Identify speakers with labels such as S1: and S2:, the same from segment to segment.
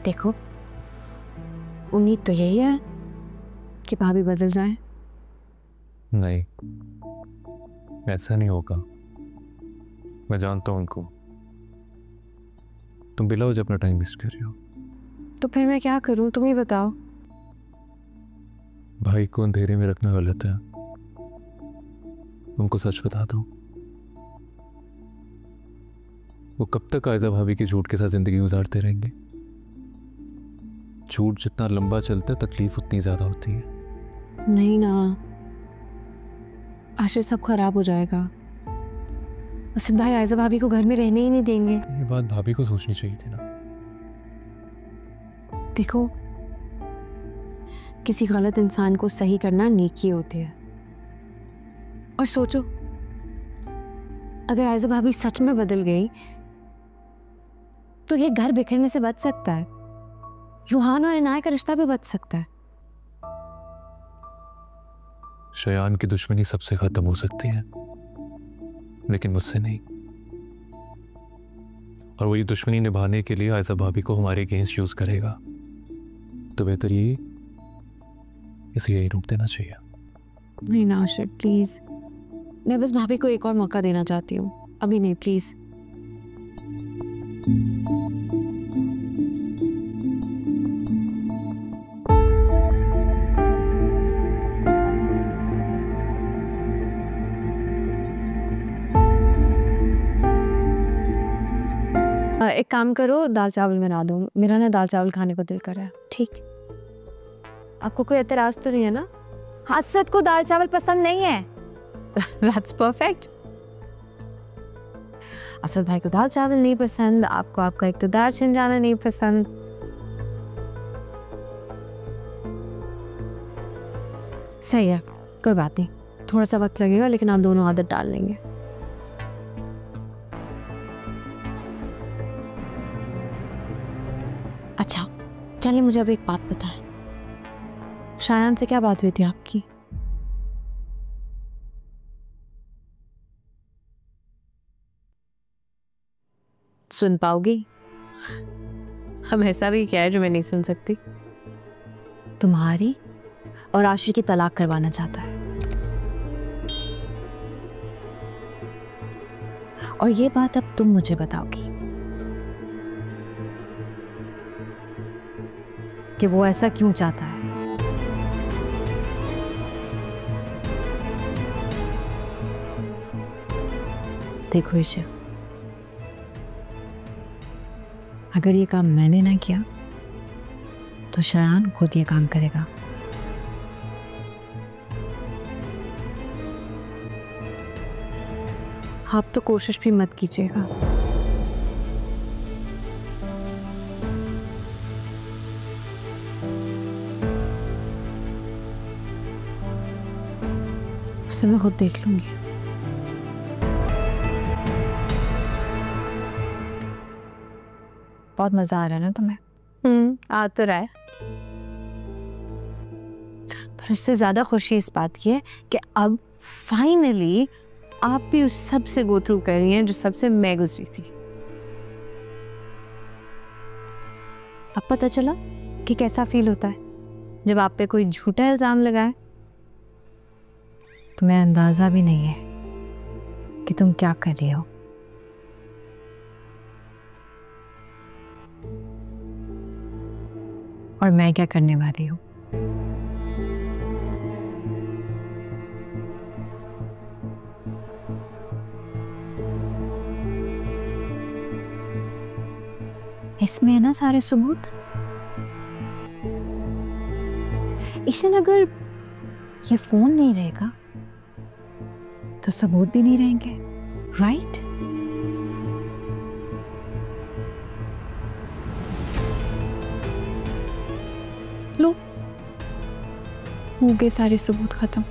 S1: देखो, उम्मीद तो यही है कि भाभी बदल जाए।
S2: नहीं, ऐसा नहीं होगा। मैं जानता हूं उनको। तुम बिला वजह अपना टाइम वेस्ट कर रही हो।
S1: तो फिर मैं क्या करूं, तुम ही बताओ।
S2: भाई को अंधेरे में रखना गलत है। तुमको सच बता दूं, वो कब तक आयजा भाभी के झूठ के साथ जिंदगी गुजारते रहेंगे? झूठ जितना लंबा चलता है तकलीफ उतनी ज्यादा होती है।
S1: नहीं ना, आशिर सब खराब हो जाएगा। असद भाई आयजा भाभी को घर में रहने ही नहीं देंगे।
S2: ये बात भाभी को सोचनी चाहिए थी ना।
S1: देखो, किसी गलत इंसान को सही करना नेकी होती है। और सोचो, अगर आयजा भाभी सच में बदल गई तो ये घर बिखरने से बच सकता है। रूहान और इनाया का रिश्ता भी बच सकता है।
S2: शयान की दुश्मनी सबसे खत्म हो सकती है, लेकिन मुझसे नहीं। और वो ये दुश्मनी निभाने के लिए आयजा भाभी को हमारे अगेंस्ट यूज करेगा। तो बेहतर ये इसे यही रोक देना चाहिए।
S1: नहीं ना आशिर, प्लीज, मैं बस भाभी को एक और मौका देना चाहती हूँ। अभी नहीं, प्लीज। एक काम करो, दाल चावल बना दो। मेरा ना दाल चावल खाने को दिल कर रहा है। ठीक, आपको कोई एतराज तो नहीं है ना?
S3: हसरत को दाल चावल पसंद नहीं है।
S1: That's perfect. असद भाई को दाल चावल नहीं पसंद, आपको आपका इक़्तिदार छिन जाना नहीं पसंद। सही है, कोई बात नहीं, थोड़ा सा वक्त लगेगा, लेकिन आप दोनों आदत डाल लेंगे। अच्छा चलिए, मुझे अब एक बात बताएं, शायान से क्या बात हुई थी आपकी? सुन पाओगी? हम ऐसा भी क्या है जो मैं नहीं सुन सकती?
S3: तुम्हारी और आशिर की तलाक करवाना चाहता है। और ये बात अब तुम मुझे बताओगी कि वो ऐसा क्यों चाहता है।
S1: देखो ईशा, अगर ये काम मैंने ना किया तो शायान खुद ये काम करेगा। आप तो कोशिश भी मत कीजिएगा। उसे मैं खुद देख लूंगी।
S3: बहुत मजा आ रहा है ना तुम्हें?
S1: आ तो रहा है, पर उससे ज्यादा खुशी इस बात की है कि अब फाइनली आप भी उस सब से गो थ्रू कर रही हैं जो सबसे मैं गुजरी थी। अब पता चला कि कैसा फील होता है जब आप पे कोई झूठा इल्जाम लगाए।
S3: तुम्हें अंदाजा भी नहीं है कि तुम क्या कर रही हो। और मैं क्या करने वाली हूँ। इसमें है ना सारे सबूत। ईशन, अगर ये फोन नहीं रहेगा तो सबूत भी नहीं रहेंगे, राइट?
S1: लो, हो गए सारे सबूत खत्म।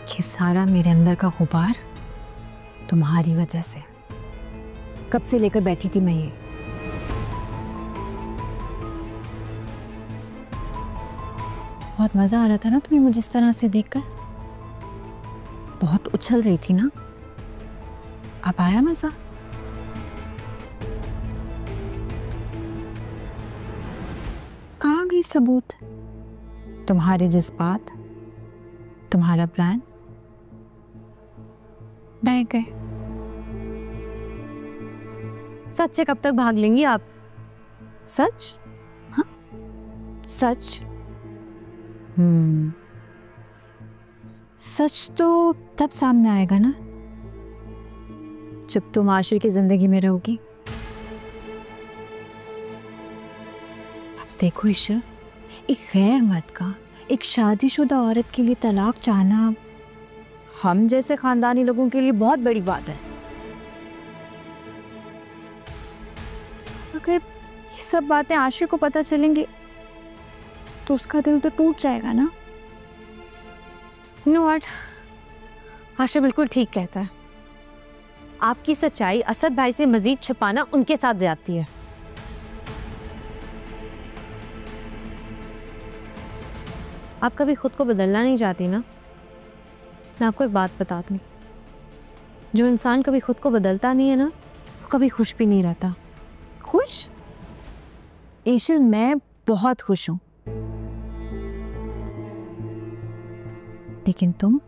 S3: ये सारा मेरे अंदर का गुबार तुम्हारी वजह से। कब से लेकर बैठी थी मैं ये। बहुत मजा आ रहा था ना तुम्हें मुझे इस तरह से देखकर? बहुत उछल रही थी ना? अब आया मजा? कहाँ गई सबूत? तुम्हारे जज्बात, तुम्हारा प्लान बह गए।
S1: सच से कब तक भाग लेंगी आप?
S3: सच? हाँ सच। सच तो तब सामने आएगा ना जब तुम आशिर की जिंदगी में रहोगी। अब देखो ईशर, एक गैर मर्द का एक शादीशुदा औरत के लिए तलाक चाहना हम जैसे खानदानी लोगों के लिए बहुत बड़ी बात है। अगर ये सब बातें आशिर को पता चलेंगी तो उसका दिल तो टूट जाएगा ना।
S1: You know what? आशिर बिल्कुल ठीक कहता है। आपकी सच्चाई असद भाई से मजीद छुपाना उनके साथ ज्यादती है। आप कभी खुद को बदलना नहीं चाहती ना? मैं आपको एक बात बता दूं, जो इंसान कभी खुद को बदलता नहीं है ना, वो कभी खुश भी नहीं रहता।
S3: खुश? ईशल मैं बहुत खुश हूं, लेकिन तुम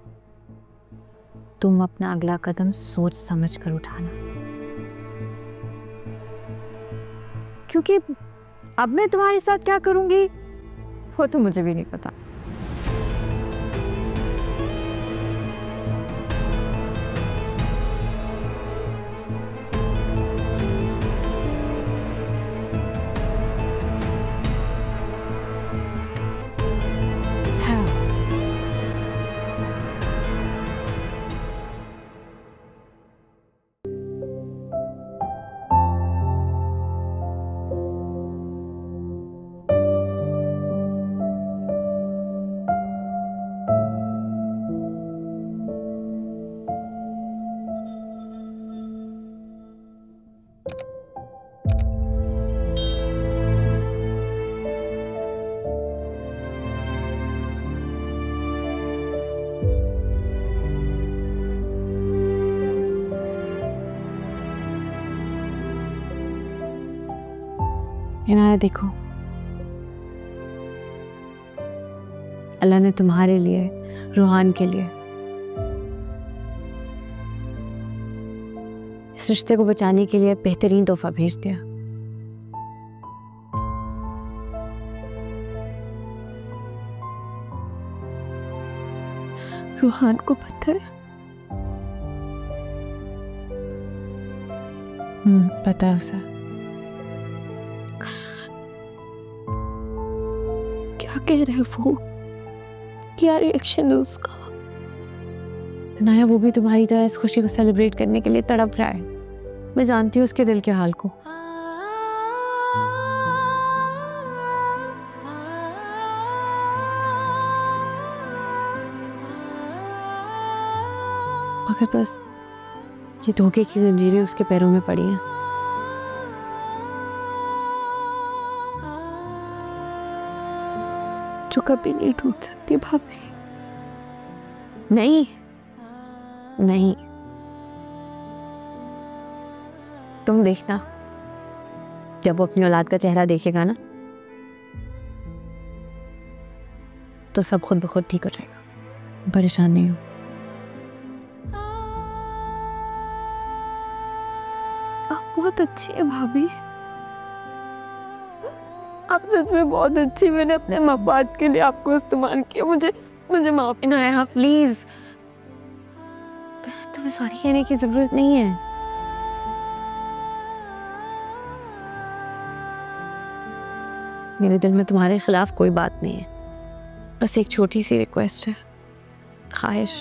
S3: अपना अगला कदम सोच समझ कर उठाना, क्योंकि अब मैं तुम्हारे साथ क्या करूंगी वो तो मुझे भी नहीं पता। इनाया देखो, अल्लाह ने तुम्हारे लिए, रूहान के लिए इस रिश्ते को बचाने के लिए बेहतरीन तोहफा भेज दिया। रूहान को पता है? पता है उसे। क्या कह रहा है वो? क्या रिएक्शन है उसका? नाया वो भी तुम्हारी तरह इस खुशी को सेलिब्रेट करने के लिए तड़प रहा है। मैं जानती हूँ उसके दिल के हाल को। मगर बस ये धोखे की जंजीरें उसके पैरों में पड़ी हैं। जो कभी नहीं टूट सकती भाभी। नहीं नहीं, तुम देखना, जब वो अपनी औलाद का चेहरा देखेगा ना तो सब खुद ब खुद ठीक हो जाएगा। परेशान नहीं हो। आप बहुत अच्छी है भाभी, आप सच में बहुत अच्छी। मैंने अपने मफाद के लिए आपको इस्तेमाल किया। मुझे माफ ना है, प्लीज। तुम्हें सॉरी कहने की जरूरत नहीं है। मेरे दिल में तुम्हारे खिलाफ कोई बात नहीं है, बस एक छोटी सी रिक्वेस्ट है, ख्वाहिश।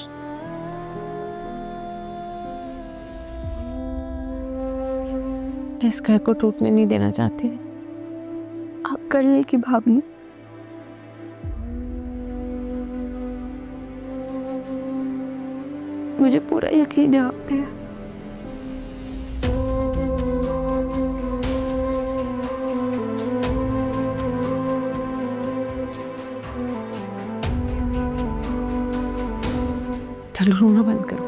S3: मैं इस घर को टूटने नहीं देना चाहती। आप कर ले कि भाभी। मुझे पूरा यकीन है आप पे। चलो रोना बंद करो।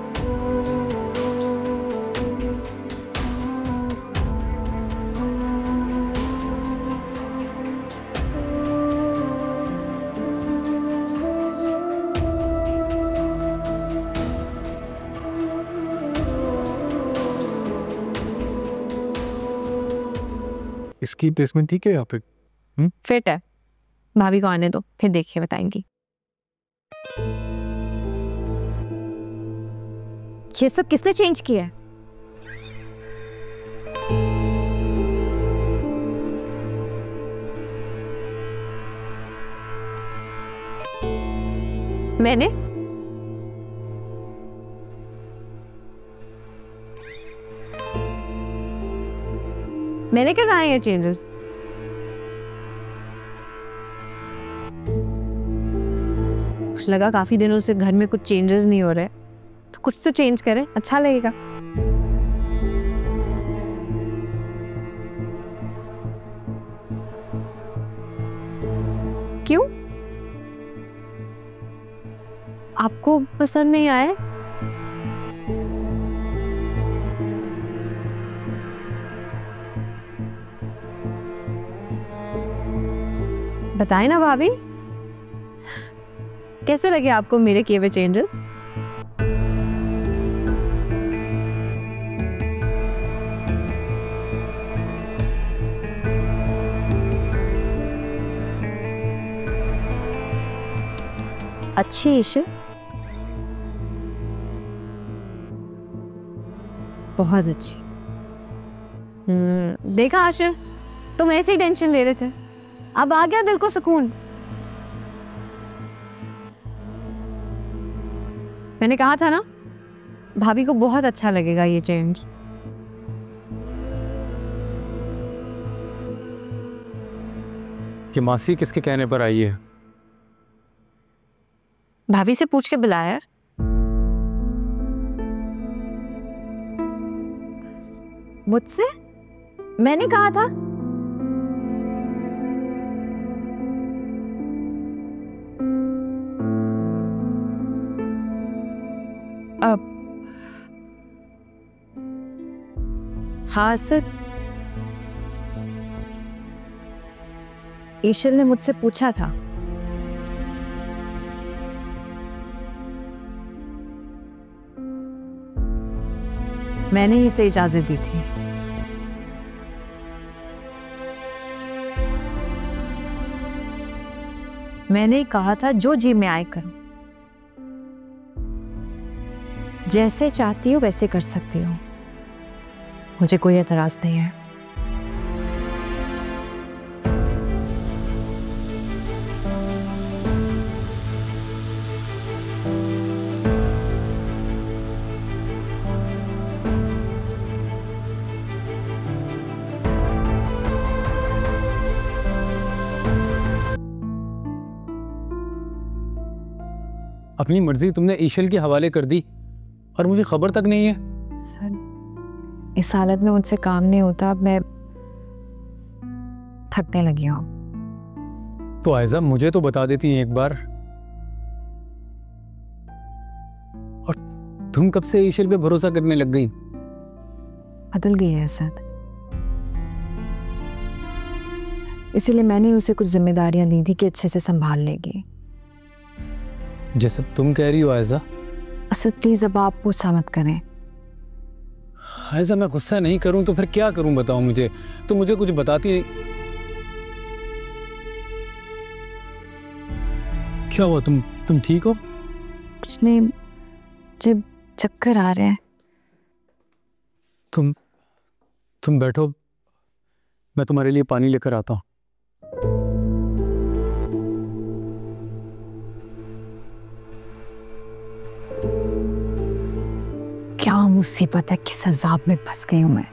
S2: इसकी प्लेसमेंट ठीक है यहाँ पे?
S3: फिट है, भाभी को आने दो, फिर देखिए बताएंगी।
S1: ये सब किसने चेंज किया है? मैंने? मैंने क्या कहा ये चेंजेस? कुछ लगा काफी दिनों से घर में कुछ चेंजेस नहीं हो रहे, तो कुछ तो चेंज करें, अच्छा लगेगा। क्यों? आपको पसंद नहीं आए? बताए ना भाभी, कैसे लगे आपको मेरे किए हुए चेंजेस? अच्छी इशू, बहुत अच्छी। देखा आशिर, तुम ऐसे ही टेंशन ले रहे थे, अब आ गया दिल को सुकून। मैंने कहा था ना, भाभी को बहुत अच्छा लगेगा ये चेंज।
S4: कि मासी किसके कहने पर आई है?
S3: भाभी से पूछ के बुलाया।
S1: मुझसे? मैंने कहा था। अब हाँ सर, ईशल ने मुझसे पूछा था। मैंने ही इसे इजाजत दी थी। मैंने ही कहा था जो जी में आए करो, जैसे चाहती हो वैसे कर सकती हो, मुझे कोई एतराज नहीं है।
S4: अपनी मर्जी तुमने ईशल के हवाले कर दी और मुझे खबर तक नहीं है।
S1: सर, इस हालत में मुझसे काम नहीं होता, अब मैं थकने लगी हूँ।
S4: तो आयजा मुझे तो बता देती एक बार। और तुम कब से ईशल पे भरोसा करने लग गई?
S1: बदल गई है असद, इसीलिए मैंने उसे कुछ जिम्मेदारियां दी थी कि अच्छे से संभाल लेगी।
S4: जैसे तुम कह रही हो आयजा।
S1: असद प्लीज अब आप गुस्सा मत करें।
S4: आयजा मैं गुस्सा नहीं करूं तो फिर क्या करूं बताओ मुझे। तो मुझे कुछ बताती नहीं। क्या हुआ? तुम ठीक हो?
S1: कुछ नहीं, मुझे चक्कर आ रहे हैं।
S4: तुम बैठो, मैं तुम्हारे लिए पानी लेकर आता हूं।
S1: क्या मुसीबत है, किस अजाब में फंस गई हूं मैं।